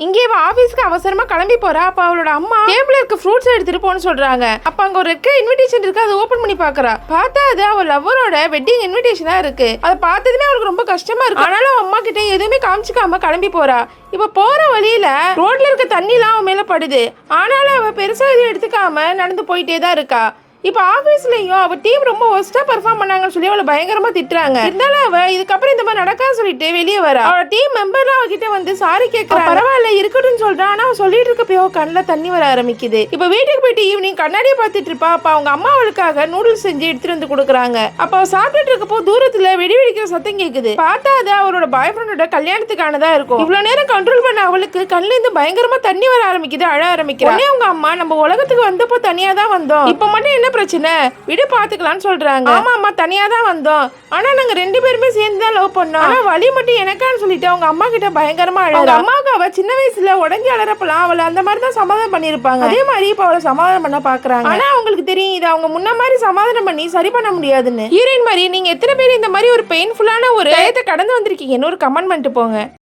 இங்கே ஆபீஸ்க்கு அவசரமா கிளம்பி போறா. அப்ப அவளோட அம்மா டேபிள்ல இருக்க ஃப்ரூட்ஸ் எடுத்துட்டு போன்னு சொல்றாங்க. அப்ப அங்க ஒரு இன்விடேஷன் இருக்கு. அதை ஓபன் பண்ணி பாக்குறா. பார்த்தா அது அவள் லவ்வரோட வெட்டிங் இன்விடேஷனா இருக்கு. அதை பார்த்ததுமே அவளுக்கு ரொம்ப கஷ்டமா இருக்கு. ஆனாலும் அம்மா கிட்ட எதுவுமே காமிச்சிக்காம கிளம்பி போறா. இப்ப போற வழியில ரோட்ல இருக்க தண்ணி எல்லாம் அவன் மேல படுது. ஆனாலும் அவ பெருசா எதுவும் எடுத்துக்காம நடந்து போயிட்டே தான் இருக்கா. இப்ப ஆபீஸ்லயும் அவ டீம் ரொம்ப ஒஸ்டா பெர்ஃபார்ம் பண்ணாங்கன்னு சொல்லி அவளை பயங்கரமா திட்டுறாங்க. இருந்தாலும் அவ இதுக்கப்புறம் இந்த மாதிரி நடக்காது சொல்லிட்டு வெளியே வரா. அவளோட டீம் மெம்பர்லாம் அவகிட்ட வந்து சாரி கேட்கறா. பரவாயில்ல இருக்கட்டும்னு சொல்றான். ஆனா அவ சொல்லிட்டு இருக்கப்போ கண்ணுல தண்ணி வர ஆரம்பிக்குது. இப்ப வீட்டுக்கு போயிட்டு ஈவினிங் கண்ணாடியை பார்த்துட்டு இருப்பா. அப்ப அவங்க அம்மா அவளுக்காக நூடுல்ஸ் செஞ்சு எடுத்துட்டு வந்து கொடுக்குறாங்க. அப்ப அவ சாப்பிட்டுட்டு இருக்கப்போ தூரத்துல வெடி வெடிக்கிற சத்தம் கேக்குது. பார்த்தா அது அவளோட பாய் ஃப்ரெண்டோட கல்யாணத்துக்கானதா இருக்கும். இவ்வளவு நேரம் கண்ட்ரோல் பண்ண அவளுக்கு கண்ணுல இருந்து பயங்கரமா தண்ணி வர ஆரம்பிக்குது. அழ ஆரம்பிக்கிறா. அவங்க அம்மா நம்ம உலகத்துக்கு வந்தப்போ தனியா தான் வந்தோம். இப்ப மட்டும் என்ன பிரச்சனை விடு பாத்துக்கலாம்னு சொல்றாங்க. ஆமா அம்மா தனியா தான் வந்தோம். ஆனா நாங்க 2 பேருமே சேர்ந்து தான் லவ் பண்ணோம். ஆனா வழி மட்டும் எனக்கான்னு சொல்லிட்டு அவங்க அம்மா கிட்ட பயங்கரமா அழகு. அம்மாவுக்கு அவ சின்ன வயசுல உடஞ்சி அழறப்பலாம் அவளை அந்த மாதிரி தான் சமாதானம் பண்ணிருப்பாங்க. அதே மாதிரி இப்ப அவளை சமாதானம் பண்ண பாக்குறாங்க. ஆனா அவங்களுக்கு தெரியும் இது அவங்க முன்ன மாதிரி சமாதானம் பண்ணி சரி பண்ண முடியாதுன்னு. ஹீரோயின் மாதிரி நீங்க எத்தனை பேர் இந்த மாதிரி ஒரு பெயின்ஃபுல்லான ஒரு டயத்தை கடந்து வந்திருக்கீங்கன்னு ஒரு கமெண்ட் பண்ணிட்டு போங்க.